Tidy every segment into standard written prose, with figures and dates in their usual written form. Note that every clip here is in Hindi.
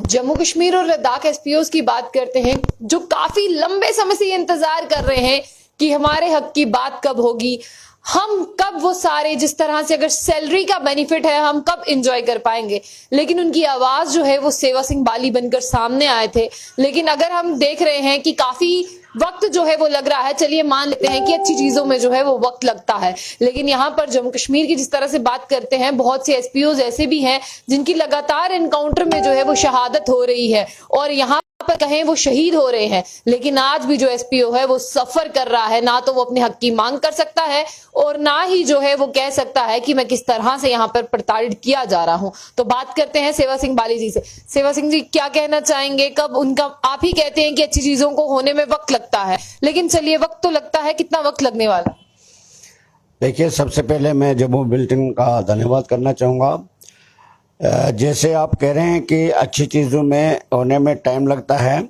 जम्मू कश्मीर और लद्दाख एसपीओज की बात करते हैं, जो काफी लंबे समय से ये इंतजार कर रहे हैं कि हमारे हक की बात कब होगी, हम कब वो सारे जिस तरह से अगर सैलरी का बेनिफिट है हम कब एंजॉय कर पाएंगे। लेकिन उनकी आवाज जो है वो सेवा सिंह बाली बनकर सामने आए थे। लेकिन अगर हम देख रहे हैं कि काफी वक्त जो है वो लग रहा है, चलिए मान लेते हैं कि अच्छी चीजों में जो है वो वक्त लगता है, लेकिन यहाँ पर जम्मू कश्मीर की जिस तरह से बात करते हैं, बहुत से एसपीओज ऐसे भी हैं जिनकी लगातार एनकाउंटर में जो है वो शहादत हो रही है और यहाँ पर कहें वो शहीद हो रहे हैं। लेकिन आज भी जो एसपीओ है वो सफर कर रहा है, ना तो वो अपने हक की मांग कर सकता है और ना ही जो है वो कह सकता है कि मैं किस तरह से यहाँ पर प्रताड़ित किया जा रहा हूं। तो बात करते हैं सेवा सिंह बाली जी से। सेवा सिंह जी, क्या कहना चाहेंगे? कब उनका, आप ही कहते हैं कि अच्छी चीजों को होने में वक्त लगता है, लेकिन चलिए वक्त तो लगता है, कितना वक्त लगने वाला? देखिए, सबसे पहले मैं जम्मू बुलेटिन का धन्यवाद करना चाहूँगा। जैसे आप कह रहे हैं कि अच्छी चीज़ों में होने में टाइम लगता है,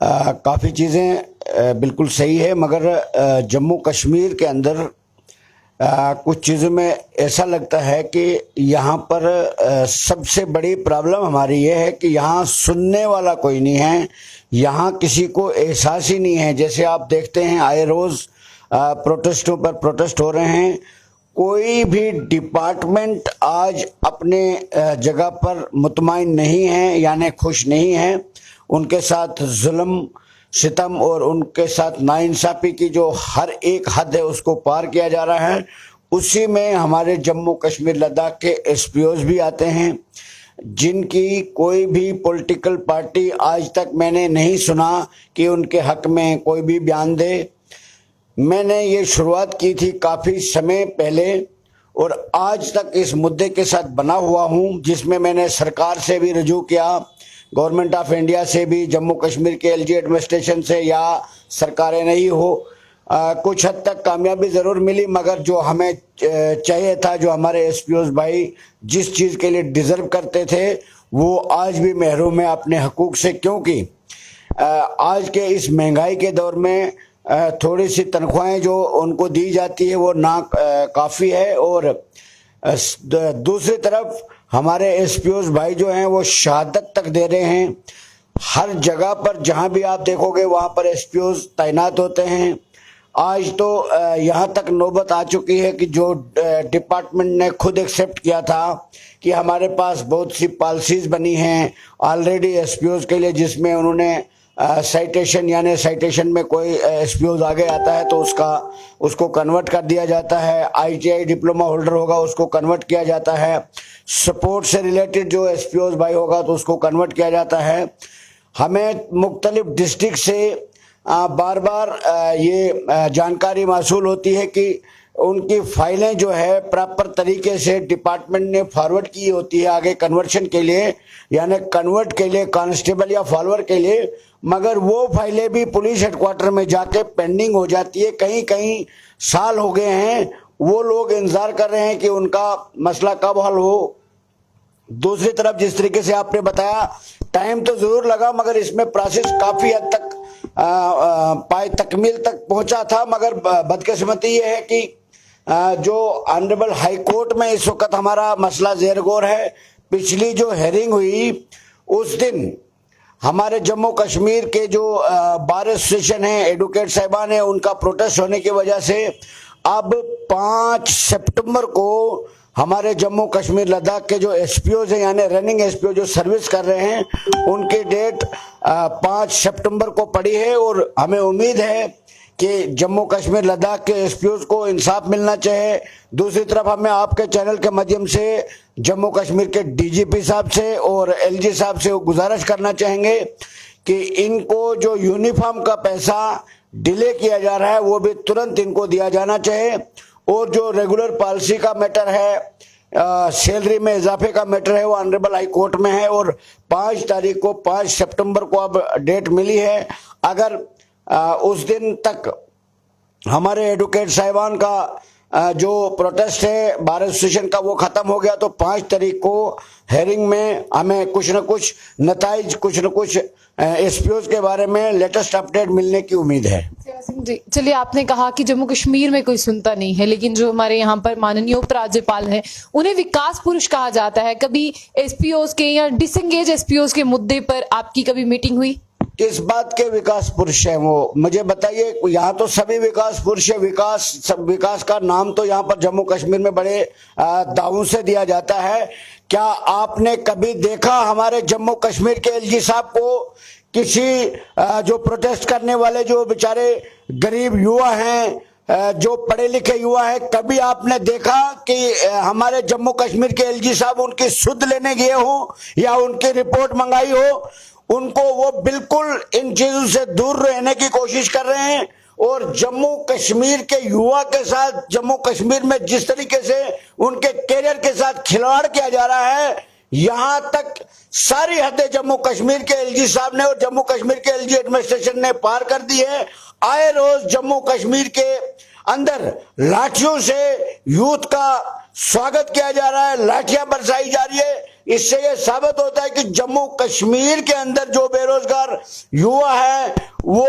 काफ़ी चीज़ें बिल्कुल सही है, मगर जम्मू कश्मीर के अंदर कुछ चीज़ों में ऐसा लगता है कि यहाँ पर सबसे बड़ी प्रॉब्लम हमारी ये है कि यहाँ सुनने वाला कोई नहीं है, यहाँ किसी को एहसास ही नहीं है। जैसे आप देखते हैं आए रोज़ प्रोटेस्टों पर प्रोटेस्ट हो रहे हैं, कोई भी डिपार्टमेंट आज अपने जगह पर मुतमईन नहीं है, यानी खुश नहीं है। उनके साथ जुल्म सितम और उनके साथ नाइंसाफी की जो हर एक हद है उसको पार किया जा रहा है। उसी में हमारे जम्मू कश्मीर लद्दाख के एसपीओज भी आते हैं, जिनकी कोई भी पॉलिटिकल पार्टी आज तक मैंने नहीं सुना कि उनके हक में कोई भी बयान दे। मैंने ये शुरुआत की थी काफ़ी समय पहले और आज तक इस मुद्दे के साथ बना हुआ हूँ, जिसमें मैंने सरकार से भी रुजू किया, गवर्नमेंट ऑफ इंडिया से भी, जम्मू कश्मीर के एलजी एडमिनिस्ट्रेशन से, या सरकारें नहीं हो। कुछ हद तक कामयाबी ज़रूर मिली, मगर जो हमें चाहिए था, जो हमारे एसपीओज भाई जिस चीज़ के लिए डिज़र्व करते थे, वो आज भी महरूम है अपने हकूक़ से। क्योंकि आज के इस महंगाई के दौर में थोड़ी सी तनख्वाहें जो उनको दी जाती है वो ना काफ़ी है, और दूसरी तरफ हमारे एसपीओज भाई जो हैं वो शहादत तक दे रहे हैं। हर जगह पर जहां भी आप देखोगे वहां पर एसपीओज तैनात होते हैं। आज तो यहाँ तक नौबत आ चुकी है कि जो डिपार्टमेंट ने खुद एक्सेप्ट किया था कि हमारे पास बहुत सी पॉलिसीज़ बनी हैं ऑलरेडी एसपीओज के लिए, जिसमें उन्होंने साइटेशन, यानी साइटेशन में कोई एसपीओज आगे आता है तो उसको कन्वर्ट कर दिया जाता है। आईटीआई डिप्लोमा होल्डर होगा उसको कन्वर्ट किया जाता है। सपोर्ट से रिलेटेड जो एसपीओज भाई होगा तो उसको कन्वर्ट किया जाता है। हमें मुख्तलिफ डिस्ट्रिक्ट से बार बार ये जानकारी मासूल होती है कि उनकी फाइलें जो है प्रॉपर तरीके से डिपार्टमेंट ने फॉरवर्ड की होती है आगे कन्वर्शन के लिए, यानी कन्वर्ट के लिए कांस्टेबल या फॉलोअर के लिए, मगर वो फाइलें भी पुलिस हेडक्वार्टर में जाके पेंडिंग हो जाती है। कहीं कहीं साल हो गए हैं, वो लोग इंतजार कर रहे हैं कि उनका मसला कब हल हो। दूसरी तरफ जिस तरीके से आपने बताया, टाइम तो ज़रूर लगा, मगर इसमें प्रोसेस काफ़ी हद तक पाए तकमील तक पहुंचा था। मगर बदकिस्मती ये है कि जो ऑनरेबल हाई कोर्ट में इस वक्त हमारा मसला ज़ेर गौर है। पिछली जो हेयरिंग हुई उस दिन हमारे जम्मू कश्मीर के जो बार एसोसिएशन है, एडवोकेट साहिबान है, उनका प्रोटेस्ट होने की वजह से अब 5 सितंबर को हमारे जम्मू कश्मीर लद्दाख के जो एसपीओज हैं, यानी रनिंग एसपीओ जो सर्विस कर रहे हैं, उनकी डेट 5 सितंबर को पड़ी है। और हमें उम्मीद है कि जम्मू कश्मीर लद्दाख के एसपीओज को इंसाफ मिलना चाहिए। दूसरी तरफ हमें आपके चैनल के माध्यम से जम्मू कश्मीर के डीजीपी साहब से और एलजी साहब से गुजारिश करना चाहेंगे कि इनको जो यूनिफॉर्म का पैसा डिले किया जा रहा है वो भी तुरंत इनको दिया जाना चाहिए। और जो रेगुलर पॉलिसी का मैटर है, सैलरी में इजाफे का मैटर है, वो ऑनरेबल हाई कोर्ट में है और 5 तारीख को 5 सितंबर को अब डेट मिली है। अगर उस दिन तक हमारे एडवोकेट साहिबान का जो प्रोटेस्ट है बार एसोसिएशन का वो खत्म हो गया, तो 5 तारीख को हेयरिंग में हमें कुछ न कुछ नताइज, कुछ न कुछ एसपीओज के बारे में लेटेस्ट अपडेट मिलने की उम्मीद है। सेवा सिंह जी, चलिए आपने कहा कि जम्मू कश्मीर में कोई सुनता नहीं है, लेकिन जो हमारे यहाँ पर माननीय उपराज्यपाल हैं उन्हें विकास पुरुष कहा जाता है। कभी एसपीओज के या डिसएंगेज एसपीओज के मुद्दे पर आपकी कभी मीटिंग हुई? किस बात के विकास पुरुष है वो मुझे बताइए। यहाँ तो सभी विकास पुरुष है। विकास का नाम तो यहाँ पर जम्मू कश्मीर में बड़े दावों से दिया जाता है। क्या आपने कभी देखा हमारे जम्मू कश्मीर के एलजी साहब को किसी जो प्रोटेस्ट करने वाले जो बेचारे गरीब युवा हैं, जो पढ़े लिखे युवा हैं, कभी आपने देखा कि हमारे जम्मू कश्मीर के एलजी साहब उनकी सुध लेने गए हो या उनकी रिपोर्ट मंगाई हो? उनको वो बिल्कुल इन चीजों से दूर रहने की कोशिश कर रहे हैं। और जम्मू कश्मीर के युवा के साथ, जम्मू कश्मीर में जिस तरीके से उनके कैरियर के साथ खिलवाड़ किया जा रहा है, यहां तक सारी हदें जम्मू कश्मीर के एलजी साहब ने और जम्मू कश्मीर के एलजी एडमिनिस्ट्रेशन ने पार कर दी है। आए रोज जम्मू कश्मीर के अंदर लाठियों से यूथ का स्वागत किया जा रहा है, लाठियां बरसाई जा रही है। इससे यह साबित होता है कि जम्मू कश्मीर के अंदर जो बेरोजगार युवा है वो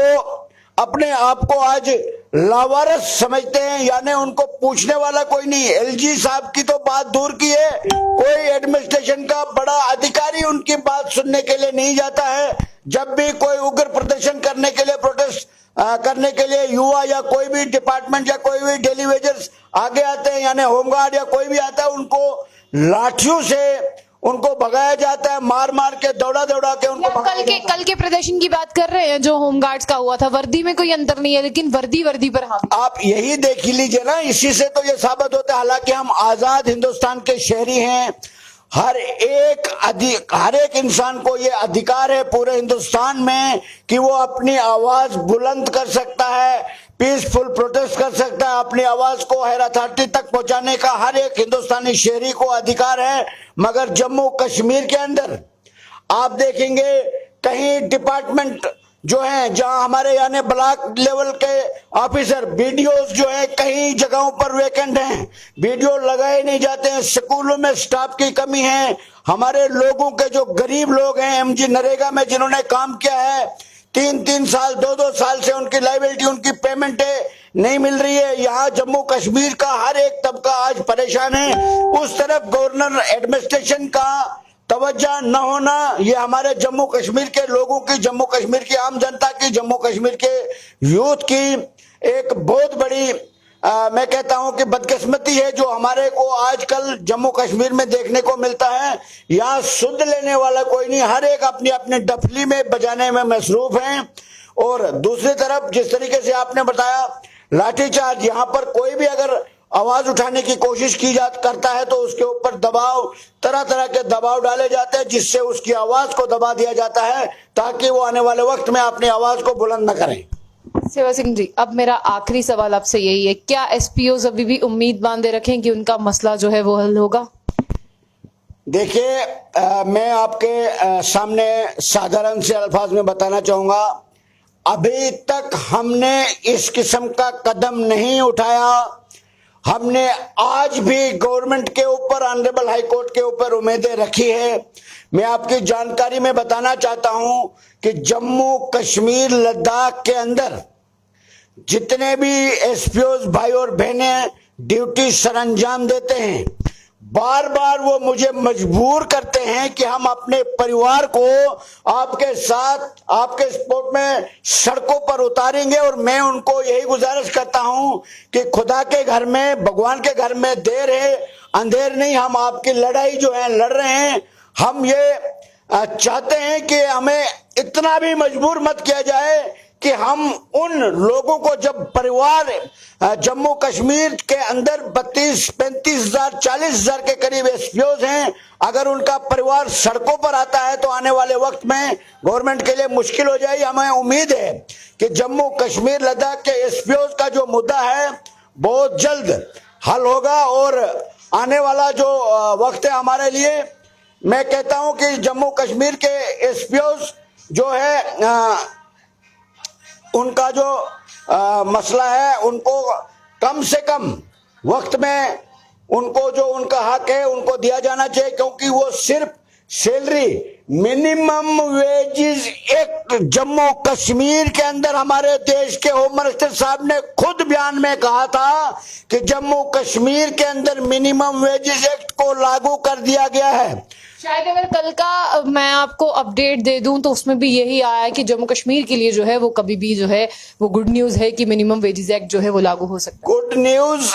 अपने आप को आज लावारिस समझते हैं, यानी उनको पूछने वाला कोई नहीं। एलजी साहब की तो बात दूर की है, कोई एडमिनिस्ट्रेशन का बड़ा अधिकारी उनकी बात सुनने के लिए नहीं जाता है। जब भी कोई उग्र प्रदर्शन करने के लिए, प्रोटेस्ट करने के लिए युवा या कोई भी डिपार्टमेंट या कोई भी डेली वेजर्स आगे आते हैं, यानी होमगार्ड या कोई भी आता है, उनको लाठियों से उनको भगाया जाता है, मार मार के, दौड़ा दौड़ा के उनको। कल के प्रदर्शन की बात कर रहे हैं जो होमगार्ड्स का हुआ था, वर्दी में कोई अंतर नहीं है, लेकिन वर्दी पर हाँ आप यही देख लीजिए ना, इसी से तो ये साबित होता है। हालांकि हम आजाद हिंदुस्तान के शहरी हैं, हर एक इंसान को ये अधिकार है पूरे हिंदुस्तान में कि वो अपनी आवाज बुलंद कर सकता है, पीसफुल प्रोटेस्ट कर सकता है, अपनी आवाज को हायर अथॉरिटी तक पहुंचाने का हर एक हिंदुस्तानी शहरी को अधिकार है। मगर जम्मू कश्मीर के अंदर आप देखेंगे कहीं डिपार्टमेंट जो है, जहां हमारे यानी ब्लॉक लेवल के ऑफिसर, बीडीओज जो है, कई जगहों पर वेकेंट हैं, बीडीओ लगाए नहीं जाते हैं। स्कूलों में स्टाफ की कमी है। हमारे लोगों के जो गरीब लोग हैं, एमजी नरेगा में जिन्होंने काम किया है, 3-3 साल 2-2 साल से उनकी लाइबिलिटी, उनकी पेमेंट नहीं मिल रही है। यहाँ जम्मू कश्मीर का हर एक तबका आज परेशान है। उस तरफ गवर्नर एडमिनिस्ट्रेशन का तवज्जो न होना, ये हमारे जम्मू कश्मीर के लोगों की, जम्मू कश्मीर की आम जनता की, जम्मू कश्मीर के यूथ की एक बहुत बड़ी मैं कहता हूं कि बदकिस्मती है जो हमारे को आजकल जम्मू कश्मीर में देखने को मिलता है। यहाँ सुध लेने वाला कोई नहीं, हर एक अपनी अपनी डफली में बजाने में मसरूफ हैं। और दूसरी तरफ जिस तरीके से आपने बताया लाठीचार्ज, यहाँ पर कोई भी अगर आवाज उठाने की कोशिश करता है तो उसके ऊपर दबाव, तरह तरह के दबाव डाले जाते हैं, जिससे उसकी आवाज को दबा दिया जाता है ताकि वो आने वाले वक्त में अपनी आवाज को बुलंद न करें। सेवा सिंह जी, अब मेरा आखिरी सवाल आपसे यही है, क्या एसपीओज अभी भी उम्मीद बांधे रखें कि उनका मसला जो है वो हल होगा? देखिए, मैं आपके सामने साधारण से अल्फाज में बताना चाहूंगा, अभी तक हमने इस किस्म का कदम नहीं उठाया। हमने आज भी गवर्नमेंट के ऊपर, ऑनरेबल हाई कोर्ट के ऊपर उम्मीदें रखी है। मैं आपकी जानकारी में बताना चाहता हूं कि जम्मू कश्मीर लद्दाख के अंदर जितने भी एसपीओज भाई और बहनें ड्यूटी सरंजाम देते हैं, बार बार वो मुझे मजबूर करते हैं कि हम अपने परिवार को आपके साथ, आपके सपोर्ट में सड़कों पर उतारेंगे। और मैं उनको यही गुजारिश करता हूं कि खुदा के घर में, भगवान के घर में देर है अंधेर नहीं, हम आपकी लड़ाई जो है लड़ रहे हैं। हम ये चाहते हैं कि हमें इतना भी मजबूर मत किया जाए कि हम उन लोगों को, जब परिवार जम्मू कश्मीर के अंदर 32-35 हजार 40 हजार के करीब एसपीओज हैं, अगर उनका परिवार सड़कों पर आता है तो आने वाले वक्त में गवर्नमेंट के लिए मुश्किल हो जाएगी। हमें उम्मीद है कि जम्मू कश्मीर लद्दाख के एसपीओज का जो मुद्दा है बहुत जल्द हल होगा। और आने वाला जो वक्त है हमारे लिए, मैं कहता हूं कि जम्मू कश्मीर के एसपीओज जो है उनका जो मसला है, उनको कम से कम वक्त में उनको जो उनका हक है उनको दिया जाना चाहिए, क्योंकि वो सिर्फ salary minimum wages act Jammu Kashmir के अंदर हमारे देश के होम मिनिस्टर साहब ने खुद बयान में कहा था कि जम्मू कश्मीर के अंदर मिनिमम वेजेस एक्ट को लागू कर दिया गया है। शायद अगर कल का मैं आपको अपडेट दे दूं तो उसमें भी यही आया है कि जम्मू कश्मीर के लिए जो है वो कभी भी जो है वो गुड न्यूज है कि मिनिमम वेजेस एक्ट जो है वो लागू हो सकता है। गुड न्यूज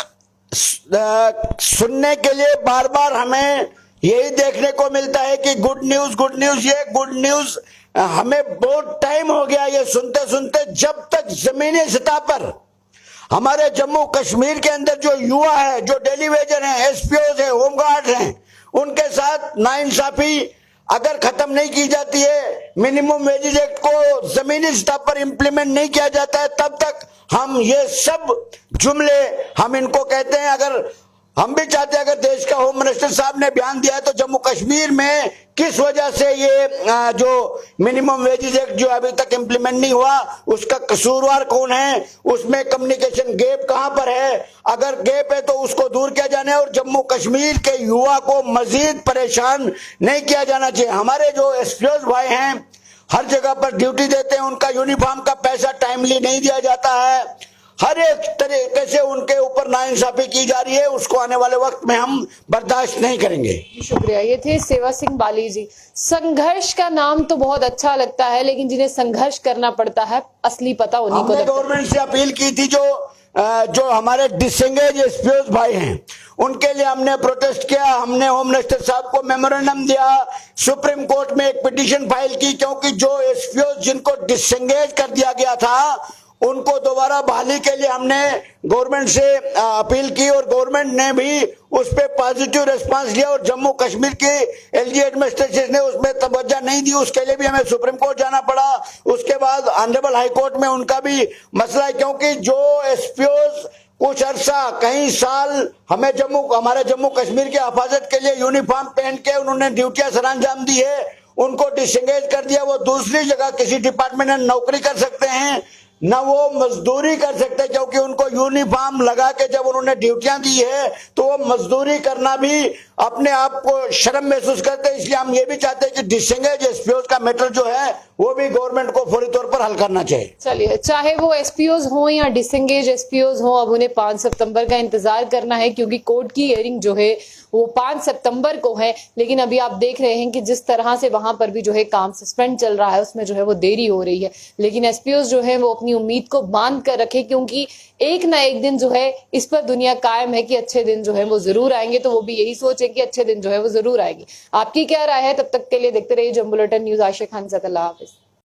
सुनने के लिए बार बार हमें यही देखने को मिलता है कि गुड न्यूज, ये गुड न्यूज हमें बहुत टाइम हो गया ये सुनते सुनते। जब तक जमीनी सतह पर हमारे जम्मू कश्मीर के अंदर जो युवा है, जो डेली वेजर हैं, एसपीओ है, होमगार्ड हैं, उनके साथ नाइंसाफी अगर खत्म नहीं की जाती है, मिनिमम वेजेस एक्ट को जमीनी स्तर पर इंप्लीमेंट नहीं किया जाता है, तब तक हम ये सब जुमले हम इनको कहते हैं। अगर हम भी चाहते हैं, अगर देश का होम मिनिस्टर साहब ने बयान दिया है तो जम्मू कश्मीर में किस वजह से ये जो मिनिमम वेजेस एक्ट जो अभी तक इंप्लीमेंट नहीं हुआ, उसका कसूरवार कौन है, उसमें कम्युनिकेशन गैप कहां पर है, अगर गैप है तो उसको दूर किया जाना है और जम्मू कश्मीर के युवा को मजीद परेशान नहीं किया जाना चाहिए। हमारे जो एसपीओ भाई हैं हर जगह पर ड्यूटी देते हैं, उनका यूनिफॉर्म का पैसा टाइमली नहीं दिया जाता है, हर एक तरीके से उनके ऊपर नाइंसाफी की जा रही है, उसको आने वाले वक्त में हम बर्दाश्त नहीं करेंगे। शुक्रिया। ये थे सेवा सिंह बाली जी। संघर्ष का नाम तो बहुत अच्छा लगता है, लेकिन जिन्हें संघर्ष करना पड़ता है असली पता उन्हीं को हमने लगता है। गवर्नमेंट से अपील की थी, जो हमारे डिसएंगेज एसपीओ भाई हैं उनके लिए हमने प्रोटेस्ट किया, हमने होम मिनिस्टर साहब को मेमोरेंडम दिया, सुप्रीम कोर्ट में एक पिटीशन फाइल की, क्योंकि जो एसपीओ जिनको डिसएंगेज कर दिया गया था उनको दोबारा बहाली के लिए हमने गवर्नमेंट से अपील की और गवर्नमेंट ने भी उस पर पॉजिटिव रिस्पांस लिया और जम्मू कश्मीर के एलजी एडमिनिस्ट्रेशन ने उसमें तवज्जो नहीं दी, उसके लिए भी हमें सुप्रीम कोर्ट जाना पड़ा। उसके बाद ऑनरेबल हाई कोर्ट में उनका भी मसला है, क्योंकि जो एसपीओ कुछ अरसा कई साल हमारे जम्मू कश्मीर की हिफाजत के लिए यूनिफॉर्म पहन के उन्होंने ड्यूटियां सर अंजाम दी है, उनको डिसएंगेज कर दिया, वो दूसरी जगह किसी डिपार्टमेंट में नौकरी कर सकते हैं न वो मजदूरी कर सकते, क्योंकि उनको यूनिफॉर्म लगा के जब उन्होंने ड्यूटियां दी है तो वो मजदूरी करना भी अपने आप को शर्म महसूस करते हैं। इसलिए हम ये भी चाहते हैं कि डिसएंगेज एसपीओ का मैटर जो है वो भी गवर्नमेंट को फौरी तौर पर हल करना चाहिए। चलिए, चाहे वो एसपीओज हो या डिसएंगेज एसपीओज हो, अब उन्हें 5 सितंबर का इंतजार करना है, क्योंकि कोर्ट की हियरिंग जो है वो 5 सितंबर को है। लेकिन अभी आप देख रहे हैं कि जिस तरह से वहां पर भी जो है काम सस्पेंड चल रहा है, उसमें जो है वो देरी हो रही है। लेकिन एसपीओज जो है वो अपनी उम्मीद को बांध कर रखे, क्योंकि एक ना एक दिन जो है इस पर दुनिया कायम है कि अच्छे दिन जो है वो जरूर आएंगे। तो वो भी यही सोच है कि अच्छे दिन जो है वो जरूर आएंगे। आपकी क्या राय है? तब तक के लिए देखते रहिए जंबू बुलेटिन न्यूज। आयशा खान, अल्लाह हाफिज।